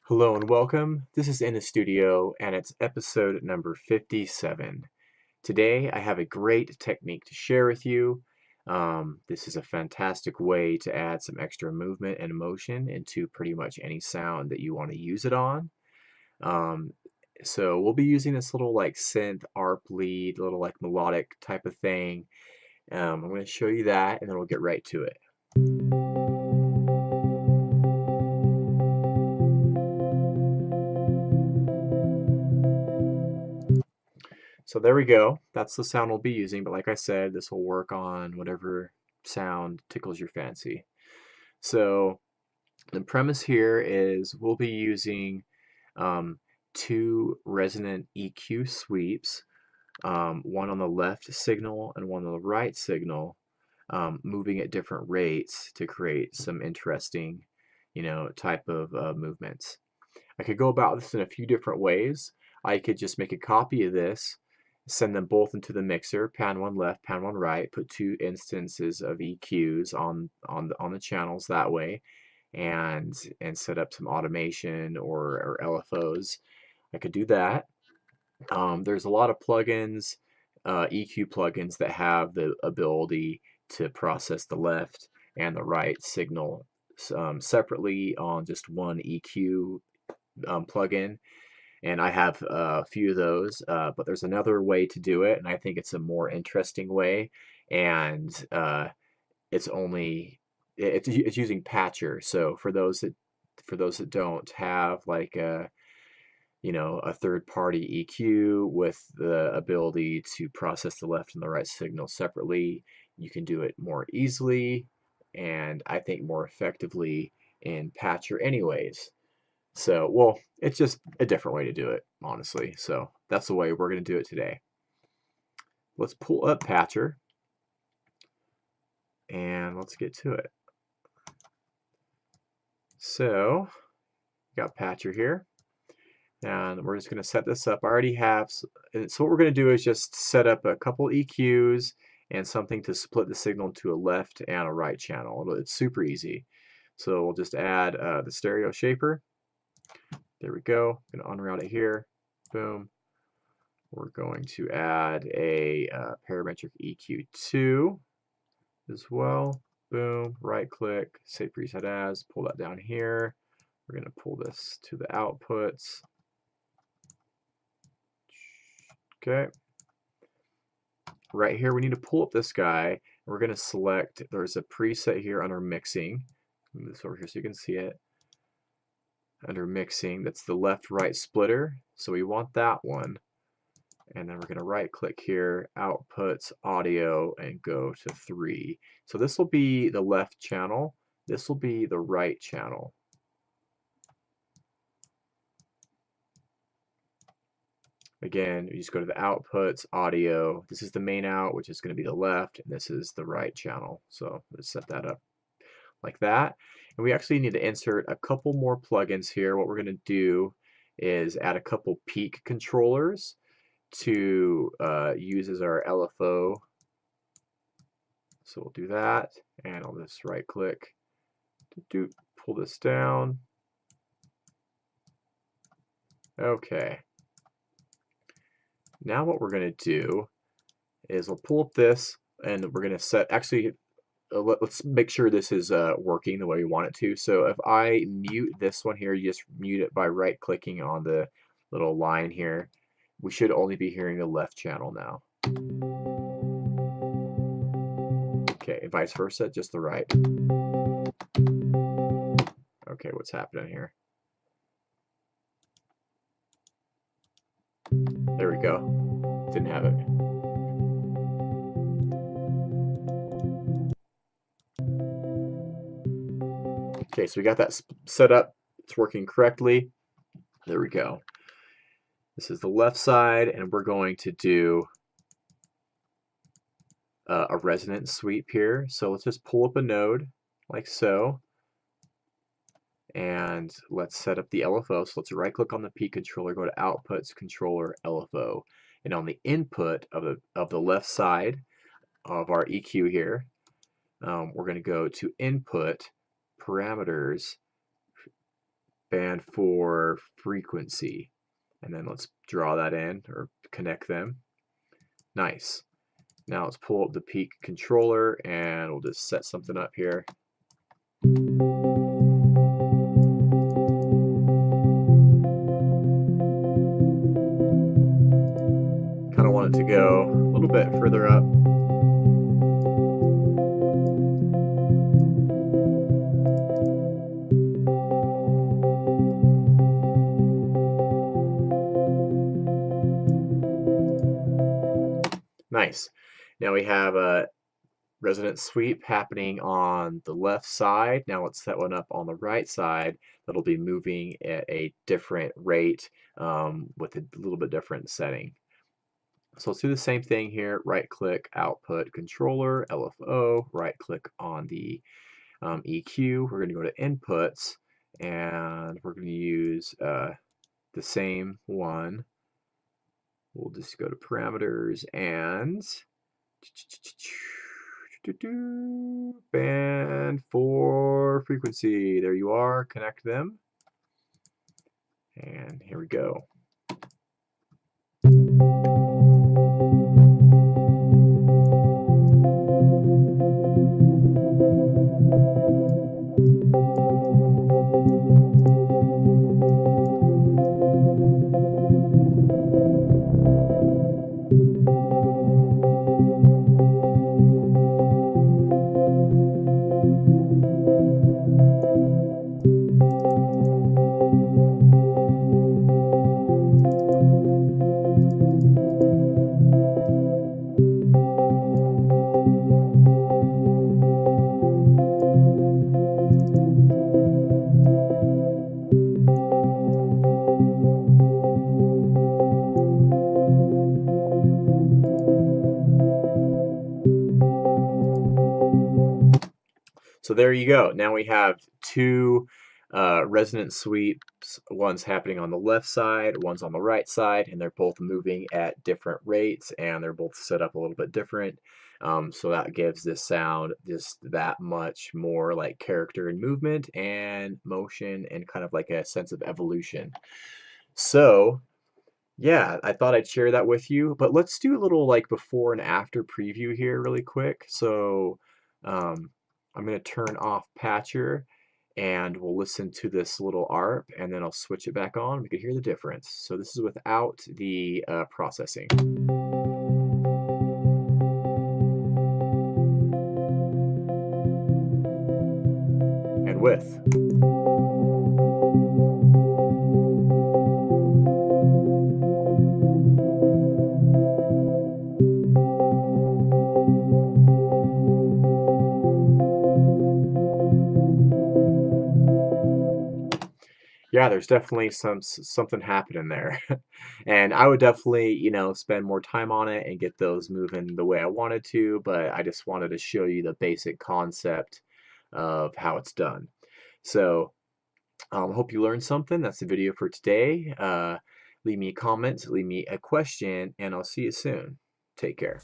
Hello and welcome. This is In the Studio and it's episode number 57. Today I have a great technique to share with you. This is a fantastic way to add some extra movement and emotion into pretty much any sound that you want to use it on. Um, so we'll be using this little like synth, ARP lead, little like melodic type of thing. I'm going to show you that and then we'll get right to it. So there we go. That's the sound we'll be using, but like I said, this will work on whatever sound tickles your fancy. So the premise here is we'll be using two resonant EQ sweeps, one on the left signal and one on the right signal, moving at different rates to create some interesting, type of movements. I could go about this in a few different ways. I could just make a copy of this, send them both into the mixer, pan one left, pan one right, put two instances of EQs on the channels that way, and set up some automation or LFOs. I could do that. There's a lot of plugins, EQ plugins that have the ability to process the left and the right signal separately on just one EQ plugin, and I have a few of those, but there's another way to do it, and I think it's a more interesting way, and it's only it's using Patcher. So for those that don't have like a third party EQ with the ability to process the left and the right signal separately, you can do it more easily and I think more effectively in Patcher anyways. So, well, it's just a different way to do it, honestly. So that's the way we're going to do it today. Let's pull up Patcher and let's get to it. So, got Patcher here, and we're just going to set this up. I already have, so what we're going to do is just set up a couple EQs and something to split the signal into a left and a right channel. It's super easy. So we'll just add the stereo shaper. There we go. I'm going to unroute it here. Boom. We're going to add a parametric EQ2 as well. Boom, right click, say preset as, pull that down here. We're going to pull this to the outputs. Okay. Right here, we need to pull up this guy. We're going to select, there's a preset here under mixing. Move this over here so you can see it. Under mixing, that's the left-right splitter. So we want that one. And then we're going to right click here, outputs, audio, and go to 3. So this will be the left channel. This will be the right channel. Again, you just go to the outputs, audio. This is the main out, which is going to be the left, and this is the right channel. So let's set that up like that. And we actually need to insert a couple more plugins here. What we're going to do is add a couple peak controllers to use as our LFO. So we'll do that, and I'll just right click, pull this down. Okay. Now what we're going to do is we'll pull up this, and we're going to set, actually, let's make sure this is working the way we want it to. So if I mute this one here, you just mute it by right clicking on the little line here. We should only be hearing the left channel now. Okay, and vice versa, just the right. Okay, what's happening here? There we go. Didn't have it. Okay, so we got that set up. It's working correctly. There we go. This is the left side, and we're going to do a resonant sweep here. So let's just pull up a node like so, and let's set up the LFO. So let's right click on the P controller, go to outputs, controller, LFO, and on the input of the left side of our EQ here, we're going to go to input, parameters, band 4 frequency. And then let's draw that in or connect them. Nice. Now let's pull up the peak controller and we'll just set something up here. Kind of want it to go a little bit further up. Nice. Now we have a Resonant Sweep happening on the left side. Now let's set one up on the right side that'll be moving at a different rate with a little bit different setting. So let's do the same thing here. Right click Output Controller, LFO, right click on the EQ. We're going to go to Inputs and we're going to use the same one. We'll just go to Parameters and band 4 frequency. There you are. Connect them. And here we go. So there you go. Now we have two resonant sweeps. One's happening on the left side, one's on the right side, and they're both moving at different rates, and they're both set up a little bit different. So that gives this sound just that much more like character and movement and motion and kind of like a sense of evolution. So yeah, I thought I'd share that with you, but let's do a little like before and after preview here really quick. So I'm going to turn off Patcher and we'll listen to this little ARP and then I'll switch it back on. We can hear the difference. So this is without the processing. And with. Yeah, there's definitely something happening there. And I would definitely, you know, spend more time on it and get those moving the way I wanted to, but I just wanted to show you the basic concept of how it's done. So hope you learned something. That's the video for today. Leave me a comment, leave me a question, and I'll see you soon. Take care.